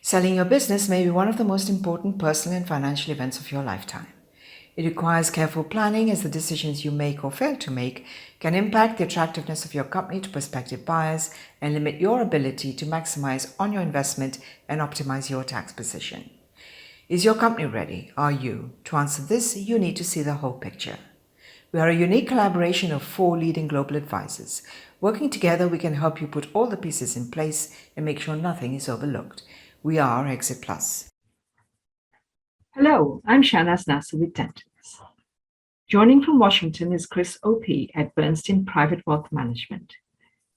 Selling your business may be one of the most important personal and financial events of your lifetime. It requires careful planning as the decisions you make or fail to make can impact the attractiveness of your company to prospective buyers and limit your ability to maximize on your investment and optimize your tax position. Is your company ready? Are you? To answer this, you need to see the whole picture. We are a unique collaboration of 4 leading global advisors. Working together, we can help you put all the pieces in place and make sure nothing is overlooked. We are Exit Plus. Hello, I'm Shahnaz Nasser with Dentons. Joining from Washington is Chris Opie at Bernstein Private Wealth Management.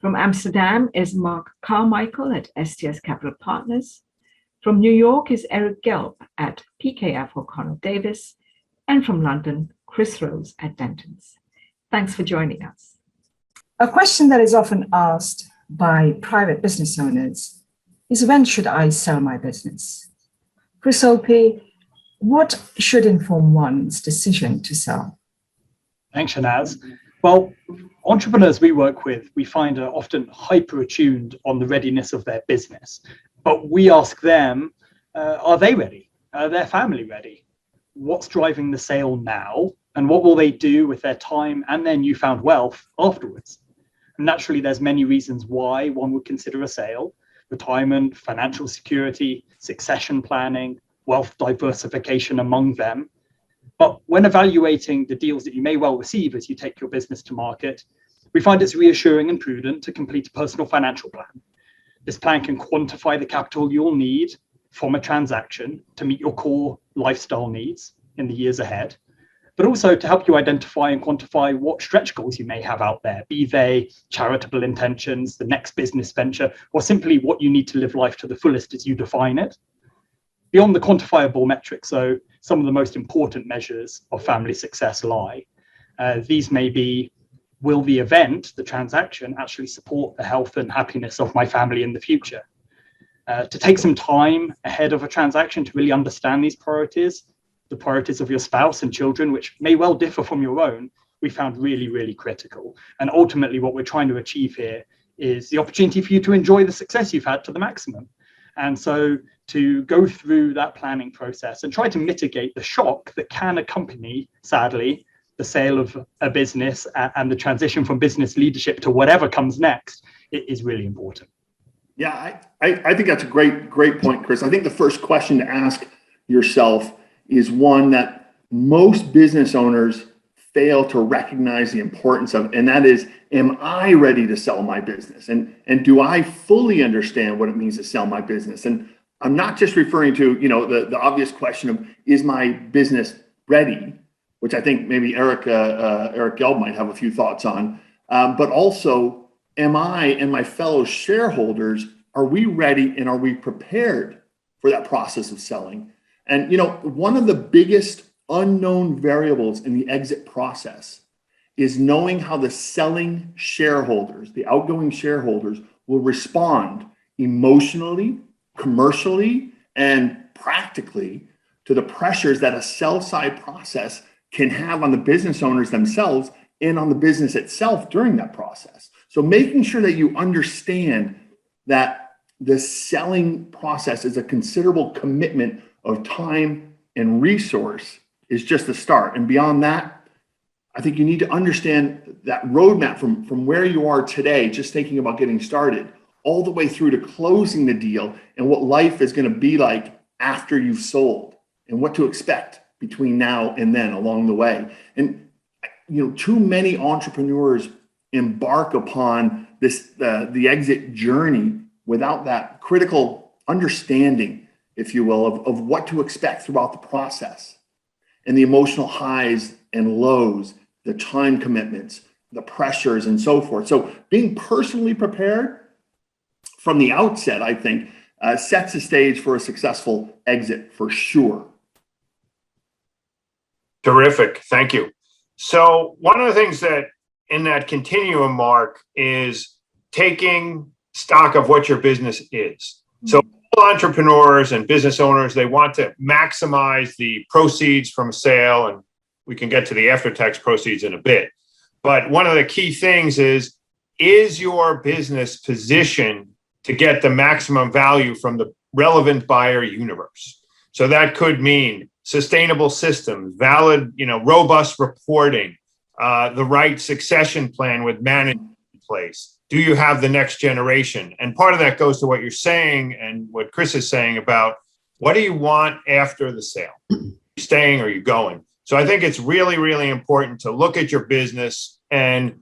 From Amsterdam is Mark Carmichael at STS Capital Partners. From New York is Eric Gelb at PKF O'Connor Davis. And from London, Chris Rose at Dentons. Thanks for joining us. A question that is often asked by private business owners is, when should I sell my business? Chris Opie, what should inform one's decision to sell? Thanks, Shahnaz. Well, entrepreneurs we work with, we find are often hyper-attuned on the readiness of their business. But we ask them, are they ready? Are their family ready? What's driving the sale now? And what will they do with their time and their newfound wealth afterwards? And naturally, there's many reasons why one would consider a sale: retirement, financial security, succession planning, wealth diversification among them. But when evaluating the deals that you may well receive as you take your business to market, we find it's reassuring and prudent to complete a personal financial plan. This plan can quantify the capital you'll need from a transaction to meet your core lifestyle needs in the years ahead, but also to help you identify and quantify what stretch goals you may have out there, be they charitable intentions, the next business venture, or simply what you need to live life to the fullest as you define it. Beyond the quantifiable metrics, so some of the most important measures of family success lie. These may be, will the event, the transaction, actually support the health and happiness of my family in the future? To take some time ahead of a transaction to really understand these priorities, the priorities of your spouse and children, which may well differ from your own, we found really, really critical. And ultimately, what we're trying to achieve here is the opportunity for you to enjoy the success you've had to the maximum. And so to go through that planning process and try to mitigate the shock that can accompany, sadly, the sale of a business and the transition from business leadership to whatever comes next, it is really important. Yeah, I think that's a great point, Chris. I think the first question to ask yourself is one that most business owners fail to recognize the importance of, and that is, am I ready to sell my business? And do I fully understand what it means to sell my business? And I'm not just referring to, the obvious question of, is my business ready? Which I think maybe Eric Gelb might have a few thoughts on, but also, am I and my fellow shareholders, are we ready and are we prepared for that process of selling? And one of the biggest unknown variables in the exit process is knowing how the selling shareholders, the outgoing shareholders, will respond emotionally, commercially, and practically to the pressures that a sell-side process can have on the business owners themselves and on the business itself during that process. So making sure that you understand that the selling process is a considerable commitment of time and resource is just the start. And beyond that, I think you need to understand that roadmap from where you are today, just thinking about getting started, all the way through to closing the deal and what life is going to be like after you've sold and what to expect between now and then along the way. And too many entrepreneurs embark upon this the exit journey without that critical understanding, if you will, of what to expect throughout the process and the emotional highs and lows, the time commitments, the pressures, and so forth. So being personally prepared from the outset, I think, sets the stage for a successful exit for sure. Terrific. Thank you. So one of the things that in that continuum, Mark, is taking stock of what your business is. So all entrepreneurs and business owners, they want to maximize the proceeds from a sale, and we can get to the after-tax proceeds in a bit. But one of the key things is your business positioned to get the maximum value from the relevant buyer universe. So that could mean sustainable systems, valid, robust reporting, the right succession plan with management in place. Do you have the next generation? And part of that goes to what you're saying and what Chris is saying about what do you want after the sale? Are you staying or are you going? So I think it's really, really important to look at your business and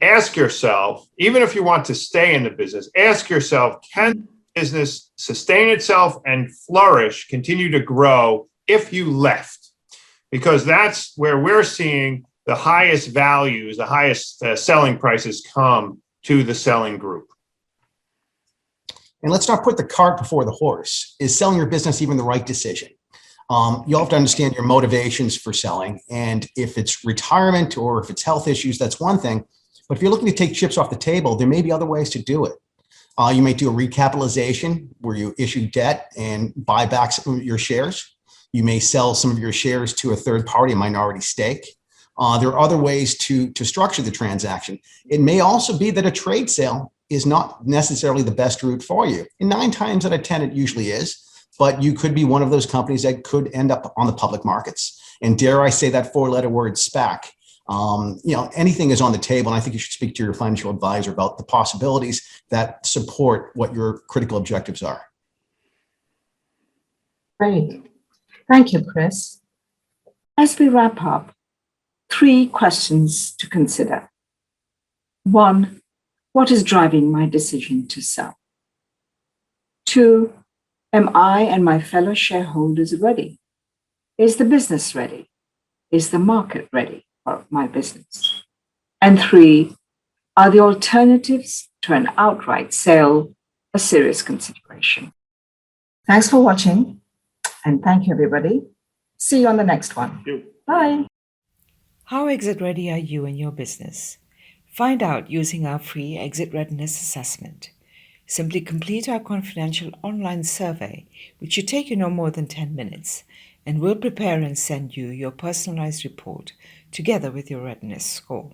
ask yourself, even if you want to stay in the business, ask yourself, can the business sustain itself and flourish, continue to grow if you left? Because that's where we're seeing the highest values, the highest selling prices come to the selling group. And let's not put the cart before the horse. Is selling your business even the right decision? You have to understand your motivations for selling. And if it's retirement or if it's health issues, that's one thing. But if you're looking to take chips off the table, there may be other ways to do it. You may do a recapitalization where you issue debt and buy back some of your shares. You may sell some of your shares to a third party, a minority stake. There are other ways to structure the transaction. It may also be that a trade sale is not necessarily the best route for you. And 9 times out of 10, it usually is. But you could be one of those companies that could end up on the public markets. And dare I say that 4-letter word, SPAC. Anything is on the table. And I think you should speak to your financial advisor about the possibilities that support what your critical objectives are. Great. Thank you, Chris. As we wrap up, 3 questions to consider. 1, what is driving my decision to sell? 2, am I and my fellow shareholders ready? Is the business ready? Is the market ready for my business? And 3, are the alternatives to an outright sale a serious consideration? Thanks for watching, and thank you, everybody. See you on the next one. Thank you. Bye. How exit ready are you and your business? Find out using our free exit readiness assessment. Simply complete our confidential online survey, which should take you no more than 10 minutes, and we'll prepare and send you your personalized report together with your readiness score.